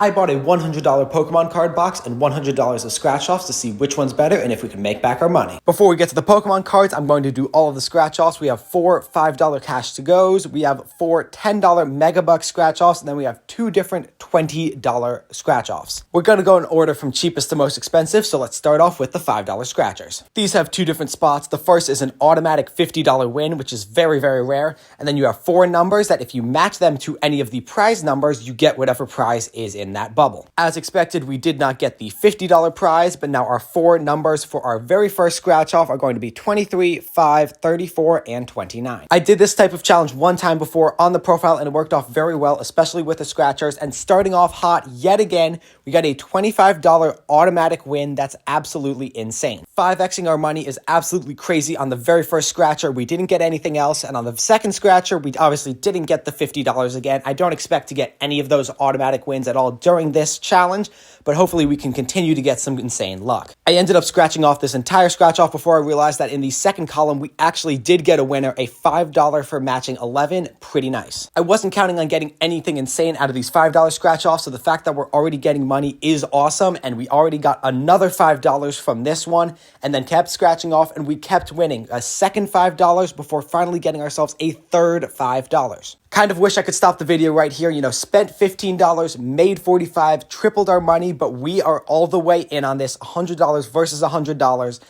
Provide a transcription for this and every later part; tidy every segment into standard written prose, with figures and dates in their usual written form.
I bought a $100 Pokemon card box and $100 of scratch-offs to see which one's better and if we can make back our money. Before we get to the Pokemon cards, I'm going to do all of the scratch-offs. We have 4 $5 cash to goes, we have 4 $10 Megabucks scratch-offs, and then we have 2 different $20 scratch-offs. We're going to go in order from cheapest to most expensive, so let's start off with the $5 scratchers. These have 2 different spots. The first is an automatic $50 win, which is very, very rare, and then you have 4 numbers that if you match them to any of the prize numbers, you get whatever prize is in that bubble. As expected, we did not get the $50 prize, but now our 4 numbers for our very first scratch off are going to be 23, 5, 34, and 29. I did this type of challenge one time before on the profile and it worked off very well, especially with the scratchers, and starting off hot yet again, we got a $25 automatic win. That's absolutely insane. 5xing our money is absolutely crazy. On the very first scratcher, we didn't get anything else, and on the second scratcher, we obviously didn't get the $50 again. I don't expect to get any of those automatic wins at all during this challenge, but hopefully we can continue to get some insane luck. I ended up scratching off this entire scratch off before I realized that in the second column, we actually did get a winner, a $5 for matching 11. Pretty nice. I wasn't counting on getting anything insane out of these $5 scratch offs, so the fact that we're already getting money is awesome, and we already got another $5 from this one, and then kept scratching off, and we kept winning a second $5 before finally getting ourselves a third $5. Kind of wish I could stop the video right here. Spent $15, made $45, tripled our money, but we are all the way in on this $100 versus $100.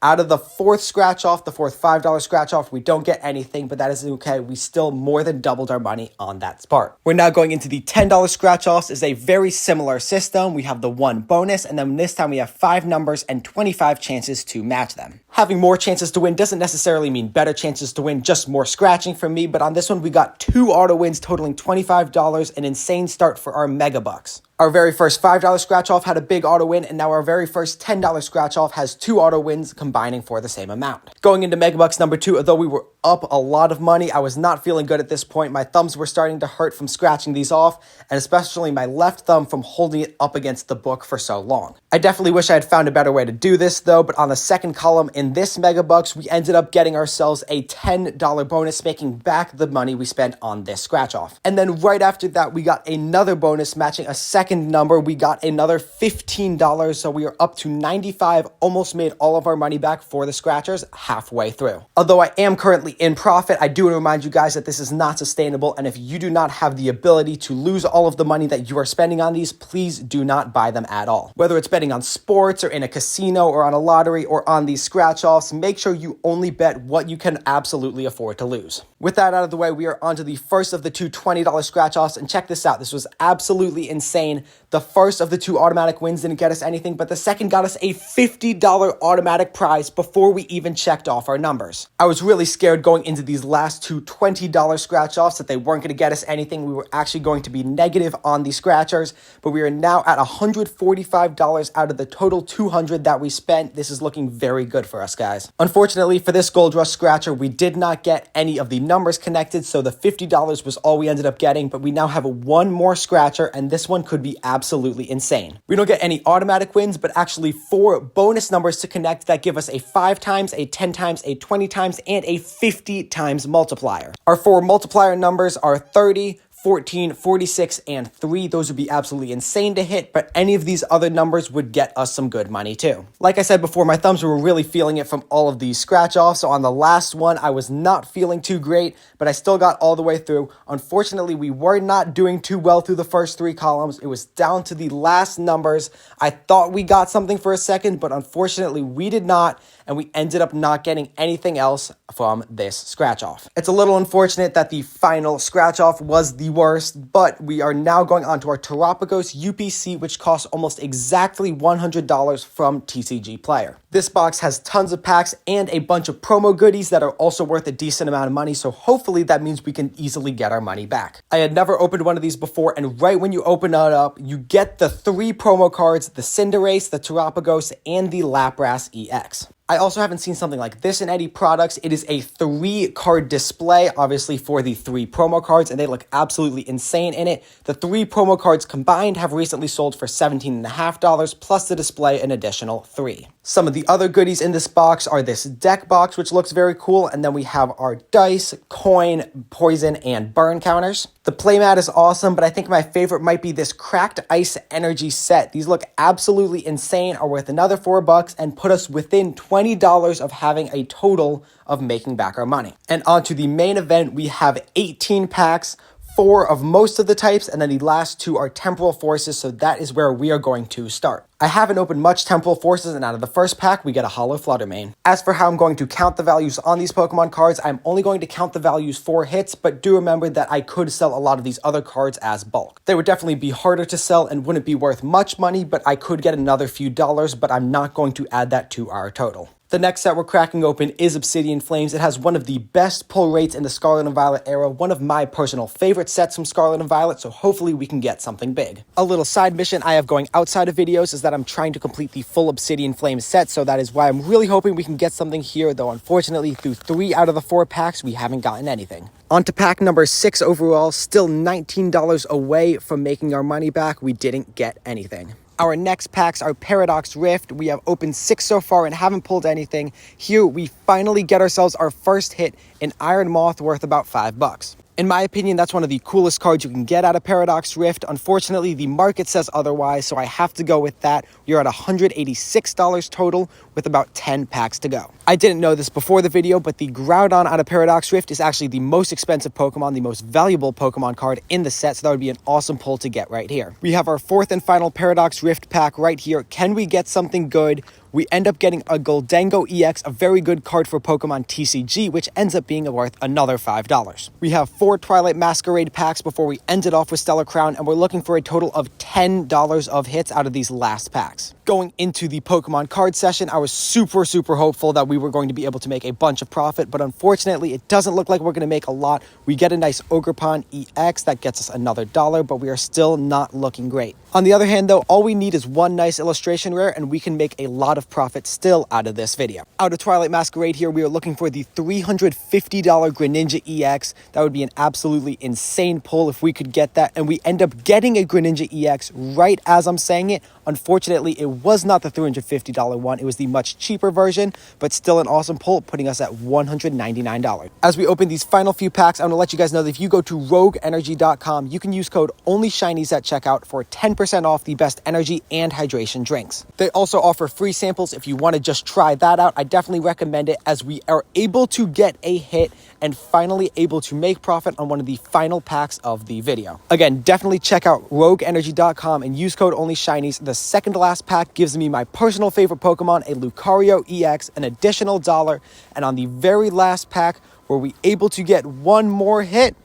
Out of the fourth scratch off, the fourth $5 scratch off, we don't get anything, but that is okay. We still more than doubled our money on that part. We're now going into the $10 scratch offs. Is a very similar system. We have the 1 bonus, and then this time we have 5 numbers and 25 chances to match them. Having more chances to win doesn't necessarily mean better chances to win, just more scratching from me, but on this one we got 2 auto wins totaling $25, an insane start for our Megabucks. Our very first $5 scratch off had a big auto win, and now our very first $10 scratch off has 2 auto wins combining for the same amount. Going into Megabucks number 2, although we were up a lot of money, I was not feeling good at this point. My thumbs were starting to hurt from scratching these off, and especially my left thumb from holding it up against the book for so long. I definitely wish I had found a better way to do this though, but on the second column in this Megabucks, we ended up getting ourselves a $10 bonus, making back the money we spent on this scratch off. And then right after that, we got another bonus matching a second number. We got another $15, so we are up to 95, almost made all of our money back for the scratchers halfway through. Although I am currently in profit, I do want to remind you guys that this is not sustainable, and if you do not have the ability to lose all of the money that you are spending on these, please do not buy them at all. Whether it's betting on sports or in a casino or on a lottery or on these scratch offs, make sure you only bet what you can absolutely afford to lose. With that out of the way, we are on to the first of the 2 $20 scratch offs, and check this out. This was absolutely insane. The first of the 2 automatic wins didn't get us anything, but the second got us a $50 automatic prize before we even checked off our numbers. I was really scared going into these last 2 $20 scratch offs that they weren't going to get us anything. We were actually going to be negative on the scratchers, but we are now at $145 out of the total $200 that we spent. This is looking very good for us, guys. Unfortunately, for this Gold Rush scratcher, we did not get any of the numbers connected, so the $50 was all we ended up getting, but we now have 1 more scratcher, and this one could be absolutely insane. We don't get any automatic wins, but actually 4 bonus numbers to connect that give us a 5 times, a 10 times, a 20 times, and a 50 times multiplier. Our 4 multiplier numbers are 30, 14, 46, and 3. Those would be absolutely insane to hit, but any of these other numbers would get us some good money too. Like I said before, my thumbs were really feeling it from all of these scratch offs, so on the last one, I was not feeling too great, but I still got all the way through. Unfortunately, we were not doing too well through the first 3 columns. It was down to the last numbers. I thought we got something for a second, but unfortunately, we did not, and we ended up not getting anything else from this scratch off. It's a little unfortunate that the final scratch off was the worst, but we are now going on to our Terapagos UPC, which costs almost exactly $100 from TCG Player. This box has tons of packs and a bunch of promo goodies that are also worth a decent amount of money, so hopefully that means we can easily get our money back. I had never opened one of these before, and right when you open it up, you get the 3 promo cards, the Cinderace, the Terapagos, and the Lapras EX. I also haven't seen something like this in any products. It is a 3-card display, obviously for the 3 promo cards, and they look absolutely insane in it. The 3 promo cards combined have recently sold for $17.50, plus the display an additional 3. Some of the other goodies in this box are this deck box, which looks very cool, and then we have our dice, coin, poison, and burn counters. The playmat is awesome, but I think my favorite might be this Cracked Ice Energy set. These look absolutely insane, are worth another $4, and put us within $20 of having a total of making back our money. And on to the main event, we have 18 packs, 4 of most of the types, and then the last 2 are temporal forces, so that is where we are going to start. I haven't opened much temporal forces, and out of the first pack, we get a Holo Fluttermane. As for how I'm going to count the values on these Pokemon cards, I'm only going to count the values for hits, but do remember that I could sell a lot of these other cards as bulk. They would definitely be harder to sell and wouldn't be worth much money, but I could get another few dollars, but I'm not going to add that to our total. The next set we're cracking open is Obsidian Flames. It has one of the best pull rates in the Scarlet and Violet era, one of my personal favorite sets from Scarlet and Violet, so hopefully we can get something big. A little side mission I have going outside of videos is that I'm trying to complete the full Obsidian Flames set, so that is why I'm really hoping we can get something here, though unfortunately through 3 out of the 4 packs we haven't gotten anything. On to pack number 6 overall, still $19 away from making our money back. We didn't get anything. Our next packs are Paradox Rift. We have opened 6 so far and haven't pulled anything. Here we finally get ourselves our first hit, an Iron Moth worth about $5. In my opinion, that's one of the coolest cards you can get out of Paradox Rift. Unfortunately, the market says otherwise, so I have to go with that. You're at $186 total with about 10 packs to go. I didn't know this before the video, but the Groudon out of Paradox Rift is actually the most expensive Pokemon, the most valuable Pokemon card in the set, so that would be an awesome pull to get right here. We have our 4th and final Paradox Rift pack right here. Can we get something good? We end up getting a Goldango EX, a very good card for Pokemon TCG, which ends up being worth another $5. We have 4 Twilight Masquerade packs before we ended off with Stellar Crown, and we're looking for a total of $10 of hits out of these last packs. Going into the Pokemon card session, I was super hopeful that we were going to be able to make a bunch of profit, but unfortunately, it doesn't look like we're going to make a lot. We get a nice Ogerpon EX that gets us another $1, but we are still not looking great. On the other hand, though, all we need is one nice illustration rare, and we can make a lot of profit still out of this video. Out of Twilight Masquerade here, we are looking for the $350 Greninja EX. That would be an absolutely insane pull if we could get that, and we end up getting a Greninja EX right as I'm saying it. Unfortunately, it was not the $350 one. It was the much cheaper version, but still an awesome pull, putting us at $199. As we open these final few packs, I want to let you guys know that if you go to rogueenergy.com, you can use code ONLYSHINIES at checkout for 10% off the best energy and hydration drinks. They also offer free samples if you want to just try that out. I definitely recommend it, as we are able to get a hit and finally able to make profit on one of the final packs of the video. Again, definitely check out rogueenergy.com and use code ONLYSHINIES. The second to last pack gives me my personal favorite Pokemon, a Lucario EX, an additional $1, and on the very last pack, were we able to get one more hit?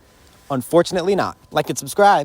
Unfortunately not. Like and subscribe.